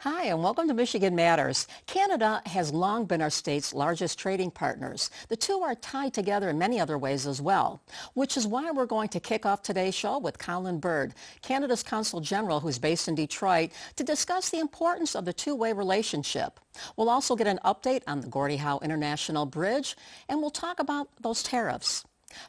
Hi, and welcome to Michigan Matters. Canada has long been our state's largest trading partners. The two are tied together in many other ways as well, which is why we're going to kick off today's show with Colin Bird, Canada's Consul General, who's based in Detroit, to discuss the importance of the two-way relationship. We'll also get an update on the Gordie Howe International Bridge, and we'll talk about those tariffs.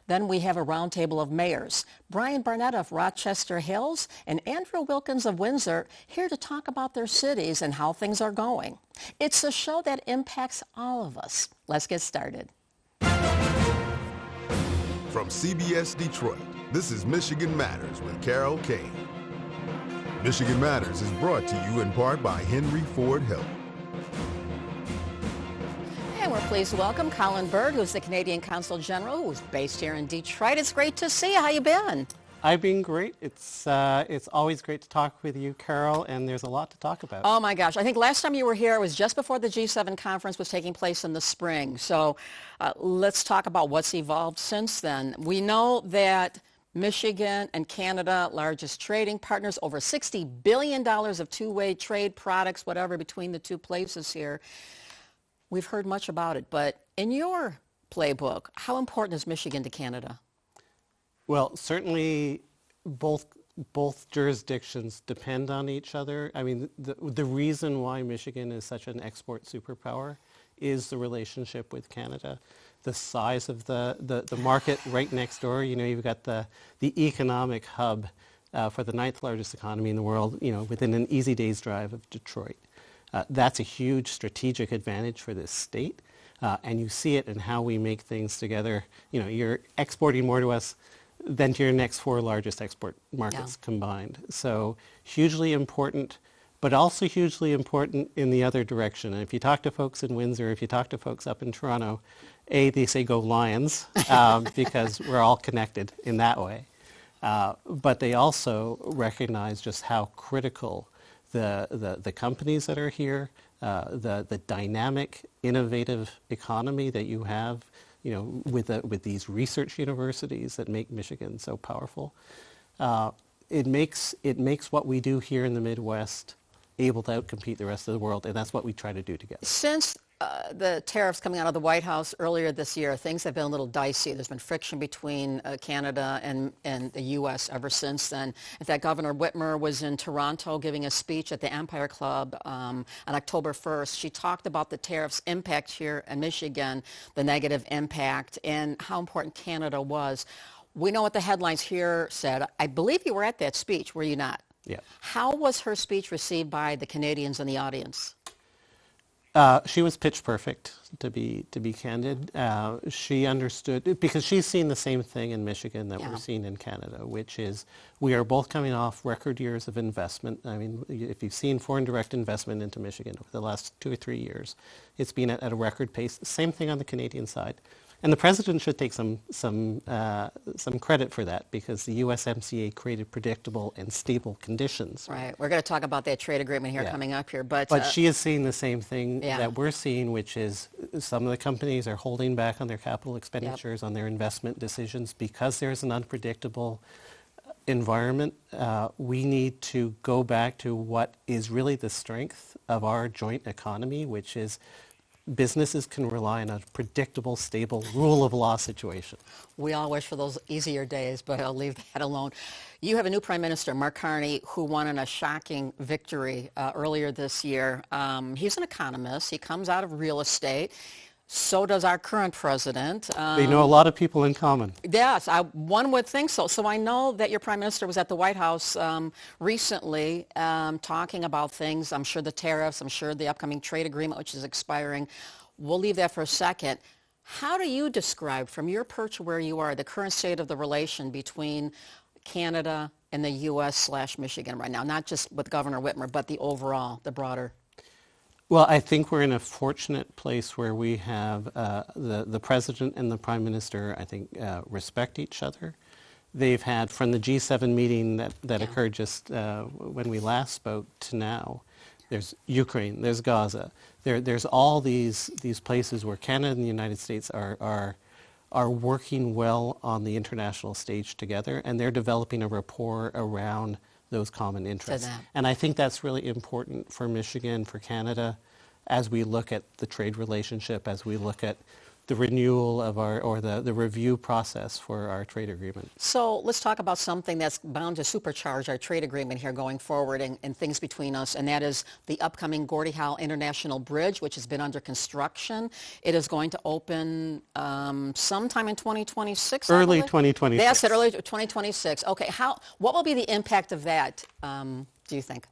Then we have a roundtable of mayors, Brian Barnett of Rochester Hills and Andrew Wilkins of Windsor, here to talk about their cities and how things are going. It's a show that impacts all of us. Let's get started. From CBS Detroit, this is Michigan Matters with Carol Kane. Michigan Matters is brought to you in part by Henry Ford Health. And we're pleased to welcome Colin Bird, who's the Canadian Consul General, who's based here in Detroit. It's great to see you. How you been? I've been great. It's always great to talk with you, Carol, and there's a lot to talk about. Oh my gosh. I think last time you were here, it was just before the G7 conference was taking place in the spring. So let's talk about what's evolved since then. We know that Michigan and Canada, largest trading partners, over $60 billion of two-way trade products, whatever, between the two places here. We've heard much about it, but in your playbook, how important is Michigan to Canada? Well, certainly both jurisdictions depend on each other. I mean, the reason why Michigan is such an export superpower is the relationship with Canada. The size of the market right next door, you've got the economic hub for the 9th largest economy in the world, within an easy day's drive of Detroit. That's a huge strategic advantage for this state, and you see it in how we make things together. You're exporting more to us than to your next 4 largest export markets combined. So hugely important, but also hugely important in the other direction. And if you talk to folks in Windsor, if you talk to folks up in Toronto, they say go Lions, because we're all connected in that way. But they also recognize just how critical the companies that are here, the dynamic, innovative economy that you have, with these research universities that make Michigan so powerful. It makes what we do here in the Midwest able to outcompete the rest of the world, and that's what we try to do together. Since the tariffs coming out of the White House earlier this year, things have been a little dicey. There's been friction between Canada and the U.S. ever since then. In fact, Governor Whitmer was in Toronto giving a speech at the Empire Club on October 1st. She talked about the tariffs' impact here in Michigan, the negative impact, and how important Canada was. We know what the headlines here said. I believe you were at that speech, were you not? Yeah. How was her speech received by the Canadians in the audience? She was pitch perfect, to be candid. She understood, because she's seen the same thing in Michigan that we're seeing in Canada, which is we are both coming off record years of investment. I mean, if you've seen foreign direct investment into Michigan over the last 2 or 3 years, it's been at a record pace. Same thing on the Canadian side. And the president should take some credit for that, because the USMCA created predictable and stable conditions. Right. We're going to talk about that trade agreement here coming up here. But she is seeing the same thing that we're seeing, which is some of the companies are holding back on their capital expenditures, on their investment decisions, because there's an unpredictable environment. We need to go back to what is really the strength of our joint economy, which is businesses can rely on a predictable, stable, rule of law situation. We all wish for those easier days, but I'll leave that alone. You have a new Prime Minister, Mark Carney, who won in a shocking victory earlier this year. He's an economist. He comes out of real estate. So does our current president. They know a lot of people in common. Yes, one would think so. So I know that your Prime Minister was at the White House recently talking about things. I'm sure the tariffs, I'm sure the upcoming trade agreement, which is expiring. We'll leave that for a second. How do you describe, from your perch where you are, the current state of the relation between Canada and the U.S./Michigan right now? Not just with Governor Whitmer, but the overall, the broader. Well, I think we're in a fortunate place where we have the president and the prime minister, I think, respect each other. They've had, from the G7 meeting that occurred just when we last spoke to now, there's Ukraine, there's Gaza, there's all these places where Canada and the United States are working well on the international stage together, and they're developing a rapport around common interests. that. And I think that's really important for Michigan, for Canada, as we look at the trade relationship, as we look at the renewal of the review process for our trade agreement. So let's talk about something that's bound to supercharge our trade agreement here going forward and things between us, and that is the upcoming Gordie Howe International Bridge, which has been under construction. It is going to open sometime in 2026. Early 2026. That's it, early 2026. Okay, what will be the impact of that, do you think?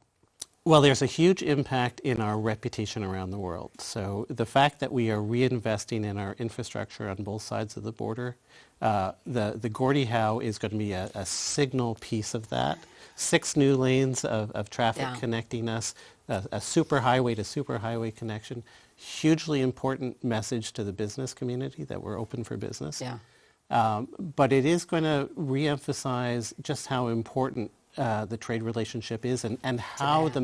Well, there's a huge impact in our reputation around the world. So the fact that we are reinvesting in our infrastructure on both sides of the border, the Gordie Howe is going to be a signal piece of that. 6 new lanes of traffic connecting us, a superhighway to superhighway connection. Hugely important message to the business community that we're open for business. Yeah. But it is going to reemphasize just how important the trade relationship is and how the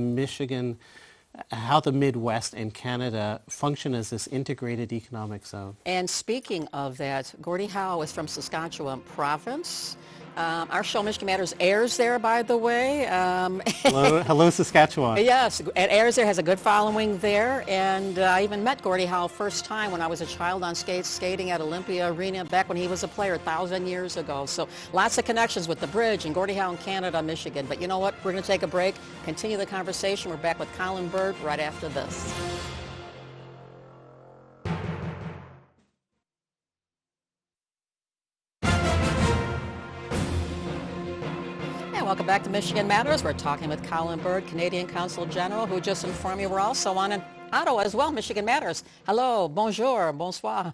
Midwest and Canada function as this integrated economic zone. And speaking of that, Gordie Howe is from Saskatchewan province. Our show, Michigan Matters, airs there, by the way. Hello, Saskatchewan. Yes, it airs there, has a good following there. And I even met Gordie Howe first time when I was a child on skates, skating at Olympia Arena back when he was a player 1,000 years ago. So lots of connections with the bridge and Gordie Howe in Canada, Michigan. But you know what? We're going to take a break, continue the conversation. We're back with Colin Bird right after this. Welcome back to Michigan Matters. We're talking with Colin Bird, Canadian Consul General, who just informed me we're also on an Ottawa as well, Michigan Matters. Hello, bonjour, bonsoir,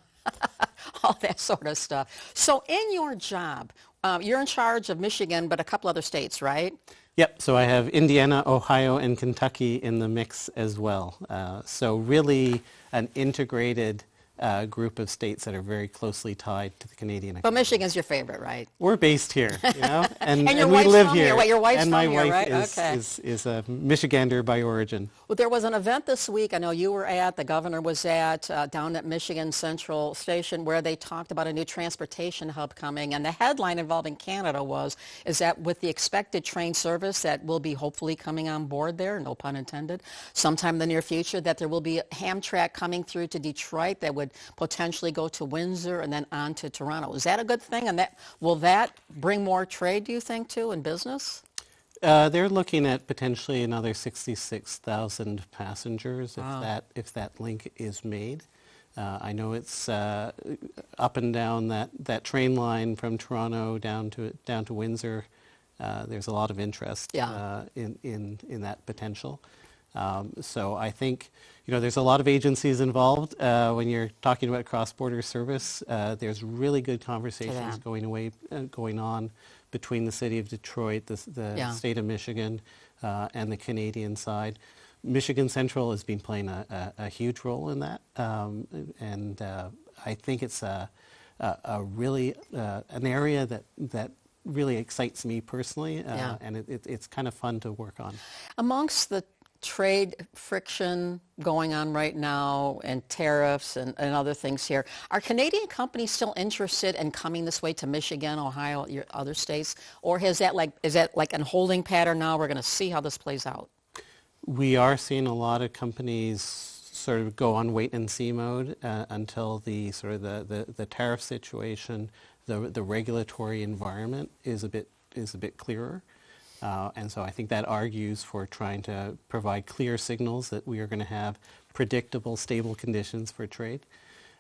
all that sort of stuff. So in your job, you're in charge of Michigan, but a couple other states, right? Yep, so I have Indiana, Ohio, and Kentucky in the mix as well. So really an integrated group of states that are very closely tied to the Canadian economy. But Michigan's your favorite, right? We're based here, you know, and your we wife's live from here. Wait, your wife's and from my here, wife right? is a Michigander by origin. Well, there was an event this week, I know you were at, the governor was at, down at Michigan Central Station, where they talked about a new transportation hub coming. And the headline involving Canada is that with the expected train service that will be hopefully coming on board there, no pun intended, sometime in the near future, that there will be a Hamtramck coming through to Detroit that would potentially go to Windsor and then on to Toronto. Is that a good thing? And will that bring more trade, do you think, too, in business? They're looking at potentially another 66,000 passengers if that link is made. I know it's up and down that train line from Toronto down to Windsor. There's a lot of interest in that potential. So I think there's a lot of agencies involved when you're talking about cross-border service. There's really good conversations going on between the city of Detroit, the state of Michigan, and the Canadian side. Michigan Central has been playing a huge role in that, and I think it's a really an area that really excites me personally, and it's kind of fun to work on. Amongst the trade friction going on right now and tariffs and other things here, are Canadian companies still interested in coming this way to Michigan, Ohio, your other states, or is that like a holding pattern now? We're going to see how this plays out. We are seeing a lot of companies sort of go on wait and see mode until the tariff situation, the regulatory environment is a bit clearer. And so I think that argues for trying to provide clear signals that we are going to have predictable, stable conditions for trade.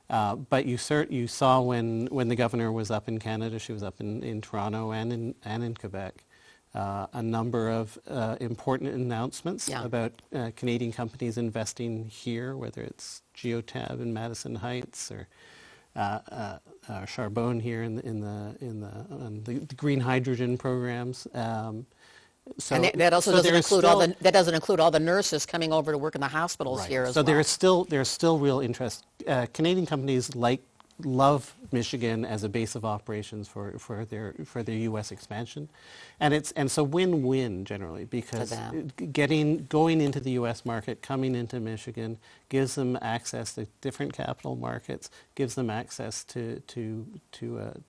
But you saw when the governor was up in Canada, she was up in Toronto and in Quebec, a number of important announcements about Canadian companies investing here, whether it's Geotab in Madison Heights or Charbonne here in the green hydrogen programs. And that also doesn't include all the nurses coming over to work in the hospitals here as well. So there's still real interest. Canadian companies love Michigan as a base of operations for their U.S. expansion, and so win-win generally, because going into the U.S. market, coming into Michigan gives them access to different capital markets, gives them access to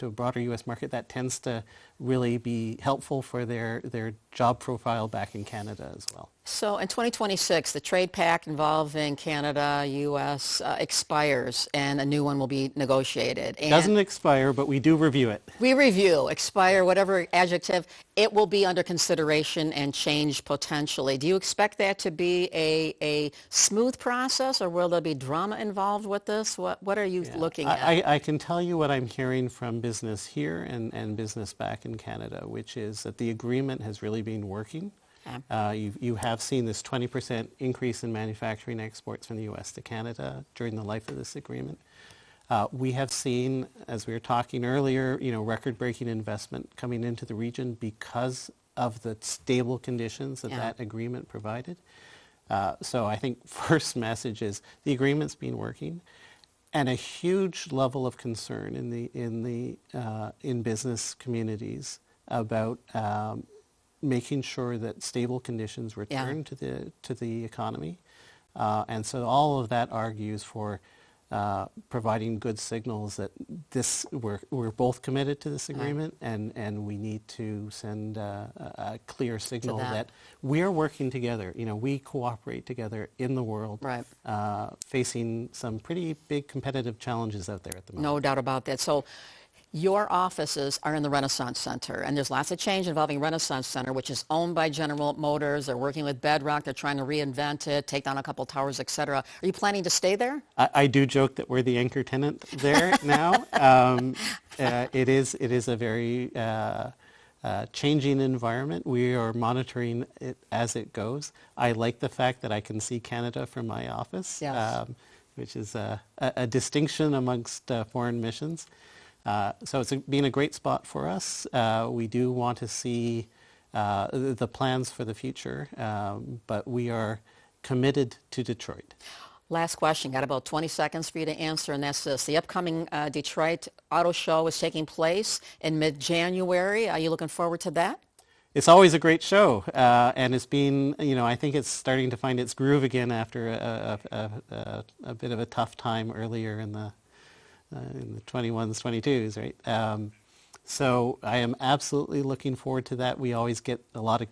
a broader U.S. market that tends to really be helpful for their job profile back in Canada as well. So in 2026, the trade pact involving Canada, U.S. Expires, and a new one will be negotiated. And Doesn't expire, but we do review it. we review, expire, whatever adjective, it will be under consideration and change potentially. Do you expect that to be a smooth process, or will there be drama involved with this? What are you looking at? I can tell you what I'm hearing from business here and business back in Canada, which is that the agreement has really been working. You have seen this 20% increase in manufacturing exports from the U.S. to Canada during the life of this agreement. We have seen, as we were talking earlier, record-breaking investment coming into the region because of the stable conditions that agreement provided. So I think first message is the agreement's been working, and a huge level of concern in business communities about making sure that stable conditions return to the economy, and so all of that argues for providing good signals that we're both committed to this agreement, and we need to send a clear signal that we are working together. We cooperate together in the world, facing some pretty big competitive challenges out there at the moment. No doubt about that. So your offices are in the Renaissance Center, and there's lots of change involving Renaissance Center, which is owned by General Motors. They're working with Bedrock. They're trying to reinvent it, take down a couple towers, et cetera. Are you planning to stay there? I do joke that we're the anchor tenant there now. It is a very changing environment. We are monitoring it as it goes. I like the fact that I can see Canada from my office, which is a distinction amongst foreign missions. So it's been a great spot for us. We do want to see the plans for the future, but we are committed to Detroit. Last question. Got about 20 seconds for you to answer, and that's this. The upcoming Detroit Auto Show is taking place in mid-January. Are you looking forward to that? It's always a great show, and it's been, I think it's starting to find its groove again after a bit of a tough time earlier in the 21s, 22s, right? So I am absolutely looking forward to that. We always get a lot of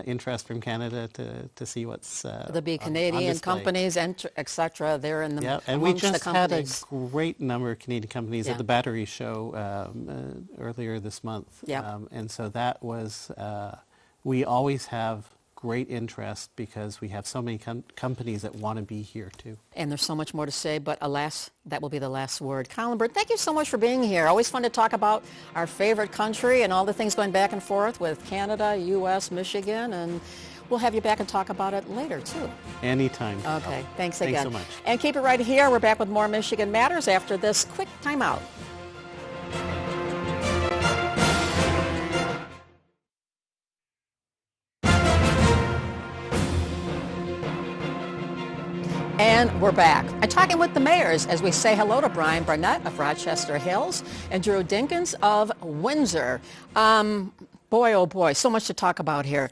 interest from Canada to see what's there'll be Canadian companies, et cetera. They're in the and we just had a companies. great number of Canadian companies at the Battery Show earlier this month. And so that was, we always have great interest because we have so many companies that want to be here too. And there's so much more to say, but alas, that will be the last word. Colin Bird, thank you so much for being here. Always fun to talk about our favorite country and all the things going back and forth with Canada, U.S., Michigan, and we'll have you back and talk about it later too. Anytime. Okay, thanks again. Thanks so much. And keep it right here. We're back with more Michigan Matters after this quick timeout. And we're back. I'm talking with the mayors as we say hello to Brian Barnett of Rochester Hills and Drew Dinkins of Windsor. Boy, oh boy, so much to talk about here.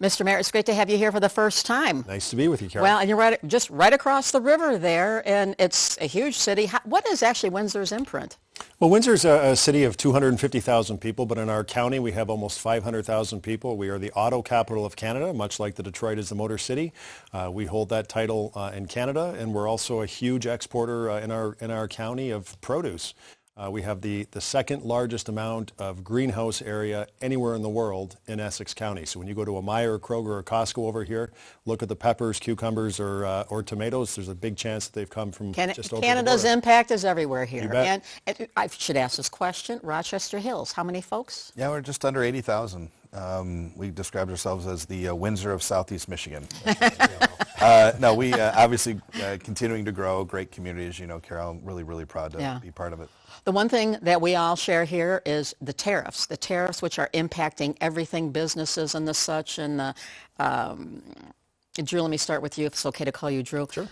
Mr. Mayor, it's great to have you here for the first time. Nice to be with you, Carol. Well, and you're just right across the river there, and it's a huge city. What is actually Windsor's imprint? Well, Windsor's a city of 250,000 people, but in our county we have almost 500,000 people. We are the auto capital of Canada, much like the Detroit is the Motor City. We hold that title in Canada, and we're also a huge exporter in our county of produce. We have the second largest amount of greenhouse area anywhere in the world in Essex County. So when you go to a Meijer, Kroger, or Costco over here, look at the peppers, cucumbers, or tomatoes, there's a big chance that they've come from just over the Canada's border. impact is everywhere here. You bet. And I should ask this question, Rochester Hills, how many folks? Yeah, we're just under 80,000. We described ourselves as the Windsor of Southeast Michigan. No, we obviously continuing to grow, great community, as you know, Carol. I'm really, really proud to be part of it. The one thing that we all share here is the tariffs which are impacting everything, businesses and the such. And Drew, let me start with you, if it's okay to call you Drew. Sure.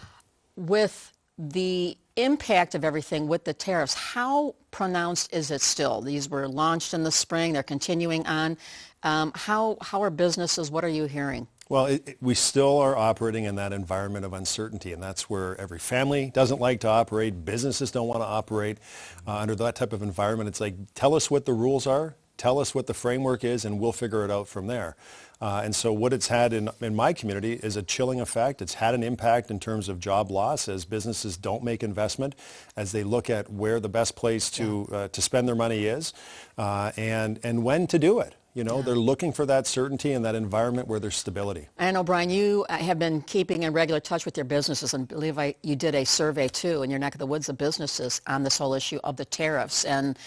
With the impact of everything with the tariffs, how pronounced is it still? These were launched in the spring. They're continuing on. How are businesses? What are you hearing? Well, we still are operating in that environment of uncertainty, and that's where every family doesn't like to operate. Businesses don't want to operate under that type of environment. It's like, tell us what the rules are. Tell us what the framework is, and we'll figure it out from there. And so what it's had in my community is a chilling effect. It's had an impact in terms of job loss as businesses don't make investment, as they look at where the best place to spend their money is, and when to do it. You know, they're looking for that certainty and that environment where there's stability. I know, Brian, you have been keeping in regular touch with your businesses, and I believe you did a survey, too, in your neck of the woods of businesses on this whole issue of the tariffs. And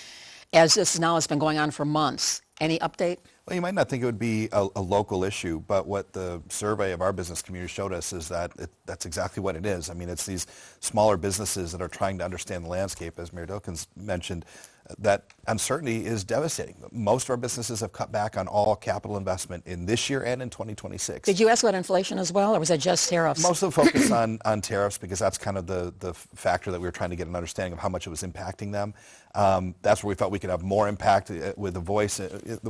as this now has been going on for months, any update? Well, you might not think it would be a local issue, but what the survey of our business community showed us is that that's exactly what it is. I mean, it's these smaller businesses that are trying to understand the landscape, as Mayor Dilkens mentioned. That uncertainty is devastating. Most of our businesses have cut back on all capital investment in this year and in 2026. Did you ask about inflation as well, or was that just tariffs? Most of the focus on tariffs, because that's kind of the factor that we were trying to get an understanding of how much it was impacting them. That's where we felt we could have more impact with a voice.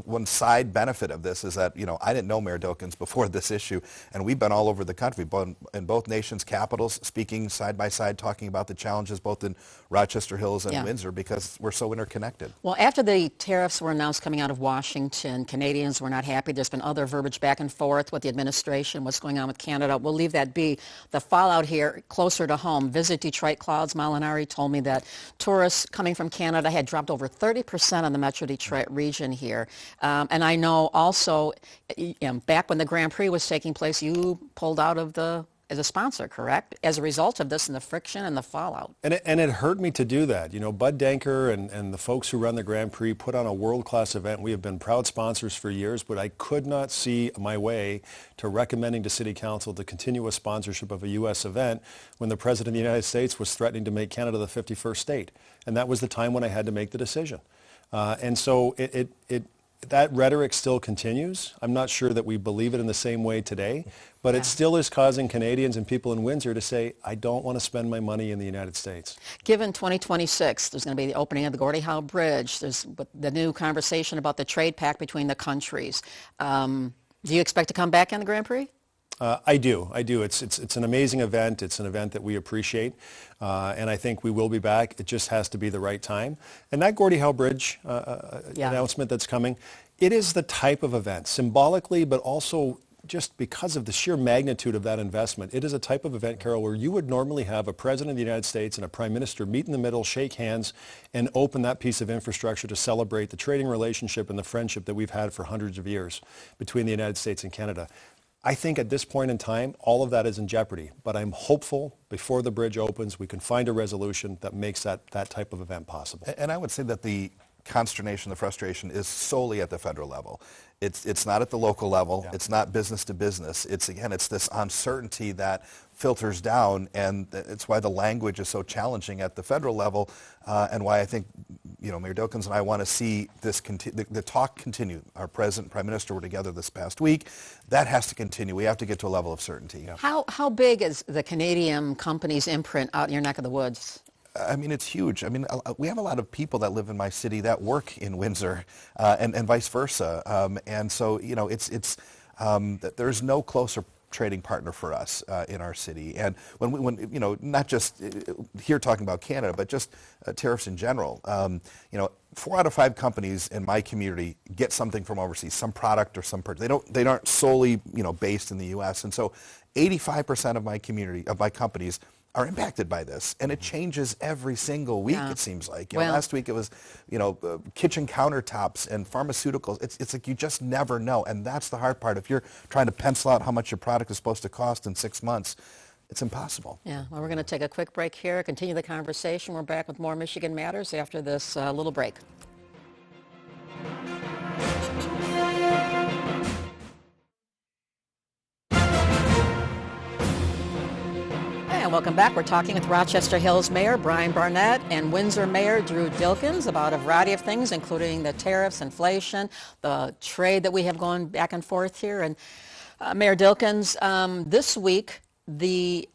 One side benefit of this is that, you know, I didn't know Mayor Dilkens before this issue, and we've been all over the country, in both nations' capitals, speaking side by side, talking about the challenges both in Rochester Hills and Windsor, because we're so interconnected. Well, after the tariffs were announced coming out of Washington, Canadians were not happy. There's been other verbiage back and forth with the administration, what's going on with Canada. We'll leave that be. The fallout here closer to home. Visit Detroit Clouds Molinari told me that tourists coming from Canada had dropped over 30% on the Metro Detroit region here. And I know also, back when the Grand Prix was taking place, you pulled out of as a sponsor, correct? As a result of this and the friction and the fallout. And it hurt me to do that. You know, Bud Denker and the folks who run the Grand Prix put on a world-class event. We have been proud sponsors for years, but I could not see my way to recommending to City Council the continuous sponsorship of a U.S. event when the President of the United States was threatening to make Canada the 51st state. And that was the time when I had to make the decision. And so that rhetoric still continues. I'm not sure that we believe it in the same way today, but it still is causing Canadians and people in Windsor to say, I don't want to spend my money in the United States. Given 2026, there's going to be the opening of the Gordie Howe Bridge. There's the new conversation about the trade pact between the countries. Do you expect to come back in the Grand Prix? I do. It's an amazing event. It's an event that we appreciate, and I think we will be back. It just has to be the right time. And that Gordie Howe Bridge announcement that's coming, it is the type of event, symbolically, but also just because of the sheer magnitude of that investment. It is a type of event, Carol, where you would normally have a President of the United States and a Prime Minister meet in the middle, shake hands, and open that piece of infrastructure to celebrate the trading relationship and the friendship that we've had for hundreds of years between the United States and Canada. I think at this point in time, all of that is in jeopardy, but I'm hopeful before the bridge opens, we can find a resolution that makes that type of event possible. And I would say that the consternation, the frustration is solely at the federal level. It's not at the local level. It's not business to business. It's this uncertainty that filters down, and it's why the language is so challenging at the federal level, and why I think, you know, Mayor Dilkens and I want to see this the talk continue. Our President and Prime Minister were together this past week. That has to continue. We have to get to a level of certainty. How big is the Canadian company's imprint out in your neck of the woods? I mean, it's huge. I mean, we have a lot of people that live in my city that work in Windsor, and vice versa. And so, you know, there's no closer trading partner for us in our city. And when you know, not just here talking about Canada, but just tariffs in general, you know, 4 out of 5 companies in my community get something from overseas, some product or some purchase. They aren't solely, you know, based in the U.S. And so 85% of my community, of my companies, are impacted by this, and it changes every single week. It seems like. You know, last week it was, you know, kitchen countertops and pharmaceuticals. It's like you just never know, and that's the hard part. If you're trying to pencil out how much your product is supposed to cost in 6 months, it's impossible. Yeah. Well, we're going to take a quick break here. Continue the conversation. We're back with more Michigan Matters after this little break. Welcome back. We're talking with Rochester Hills Mayor Brian Barnett and Windsor Mayor Drew Dilkens about a variety of things, including the tariffs, inflation, the trade that we have going back and forth here. And Mayor Dilkens, this week the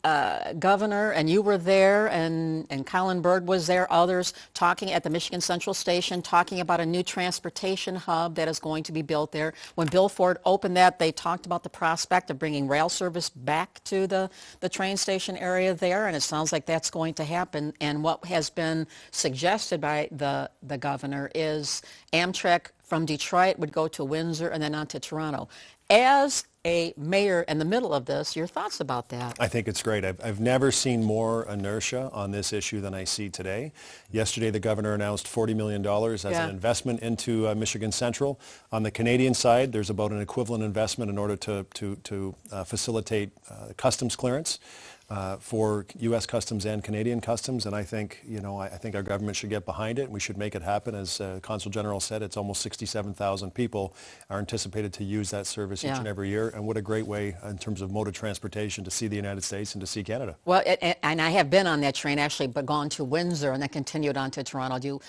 governor, and you were there, and Colin Bird was there, others talking at the Michigan Central Station, talking about a new transportation hub that is going to be built there. When Bill Ford opened that, they talked about the prospect of bringing rail service back to the train station area there, and it sounds like that's going to happen. And what has been suggested by the governor is Amtrak from Detroit would go to Windsor and then on to Toronto. As a mayor in the middle of this, your thoughts about that? I think it's great. I've never seen more inertia on this issue than I see today. Yesterday, the governor announced $40 million as an investment into Michigan Central. On the Canadian side, there's about an equivalent investment in order to facilitate customs clearance for U.S. Customs and Canadian Customs, and I think our government should get behind it, and we should make it happen. As Consul General said, it's almost 67,000 people are anticipated to use that service each and every year, and what a great way in terms of mode of transportation to see the United States and to see Canada. Well, and I have been on that train actually, but gone to Windsor and then continued on to Toronto.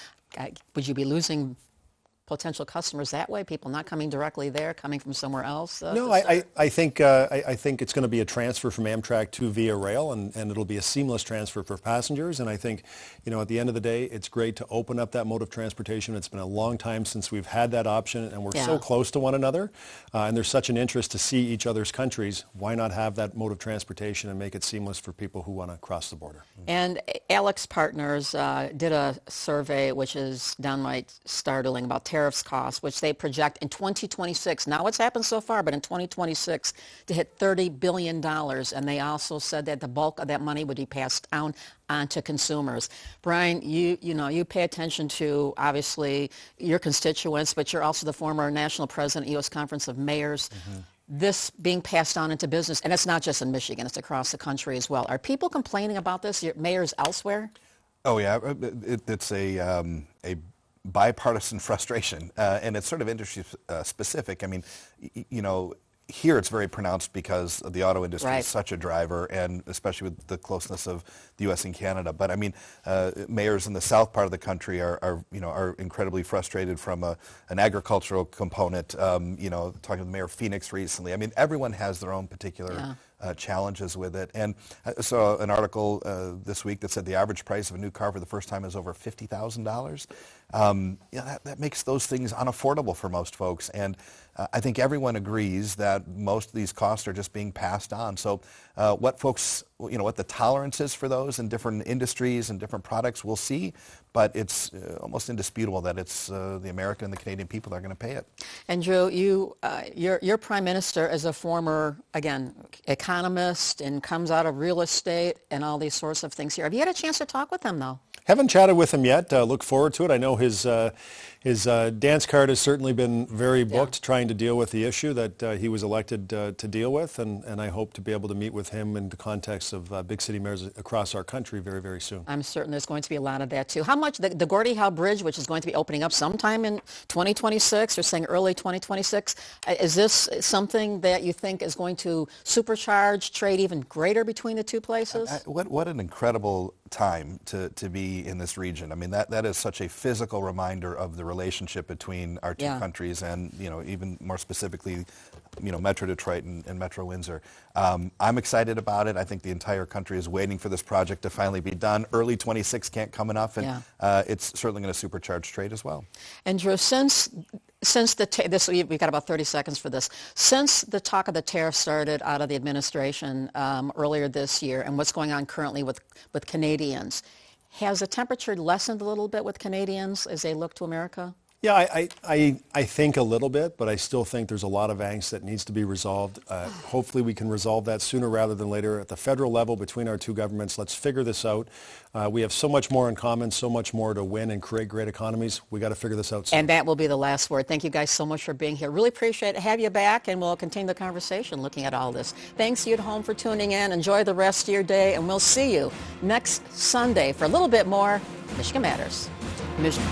Would you be losing potential customers that way? People not coming directly there, coming from somewhere else? No, I think it's going to be a transfer from Amtrak to via rail, and it'll be a seamless transfer for passengers. And I think, at the end of the day, it's great to open up that mode of transportation. It's been a long time since we've had that option, and we're so close to one another, and there's such an interest to see each other's countries. Why not have that mode of transportation and make it seamless for people who want to cross the border? And Alex Partners did a survey which is downright startling about tariffs costs, which they project in 2026. Now it's happened so far, but in 2026 to hit $30 billion. And they also said that the bulk of that money would be passed down onto consumers. Brian, you pay attention to, obviously, your constituents, but you're also the former national president of U.S. Conference of Mayors. This being passed on into business, and it's not just in Michigan, it's across the country as well. Are people complaining about this, your mayors elsewhere? Oh, yeah. It's a bipartisan frustration, and it's sort of industry specific. I mean, here it's very pronounced because the auto industry is such a driver, and especially with the closeness of the U.S. and Canada. But I mean, mayors in the south part of the country are incredibly frustrated from an agricultural component. Talking with Mayor Phoenix recently. I mean, everyone has their own particular challenges with it. And I saw an article this week that said the average price of a new car for the first time is over $50,000. That makes those things unaffordable for most folks. And I think everyone agrees that most of these costs are just being passed on. So what the tolerance is for those in different industries and different products, we'll see. But it's almost indisputable that it's the American and the Canadian people that are going to pay it. And Drew, your prime minister is a former, again, economist and comes out of real estate and all these sorts of things here. Have you had a chance to talk with him, though? Haven't chatted with him yet. Look forward to it. I know his dance card has certainly been very booked, trying to deal with the issue that he was elected to deal with, and I hope to be able to meet with him in the context of big city mayors across our country very, very soon. I'm certain there's going to be a lot of that, too. How much, the Gordie Howe Bridge, which is going to be opening up sometime in 2026, or saying early 2026, is this something that you think is going to supercharge trade even greater between the two places? What an incredible time to be in this region. I mean, that is such a physical reminder of the relationship between our two countries, and even more specifically, Metro Detroit and Metro Windsor. I'm excited about it. I think the entire country is waiting for this project to finally be done. Early 26 can't come enough, and it's certainly going to supercharge trade as well. And Drew, since we've got about 30 seconds for this. Since the talk of the tariffs started out of the administration earlier this year, and what's going on currently with Canadians, has the temperature lessened a little bit with Canadians as they look to America? Yeah, I think a little bit, but I still think there's a lot of angst that needs to be resolved. Hopefully we can resolve that sooner rather than later at the federal level between our two governments. Let's figure this out. We have so much more in common, so much more to win and create great economies. We got to figure this out soon. And that will be the last word. Thank you guys so much for being here. Really appreciate it. Have you back, and we'll continue the conversation looking at all this. Thanks you at home for tuning in. Enjoy the rest of your day, and we'll see you next Sunday for a little bit more Michigan Matters. Michigan.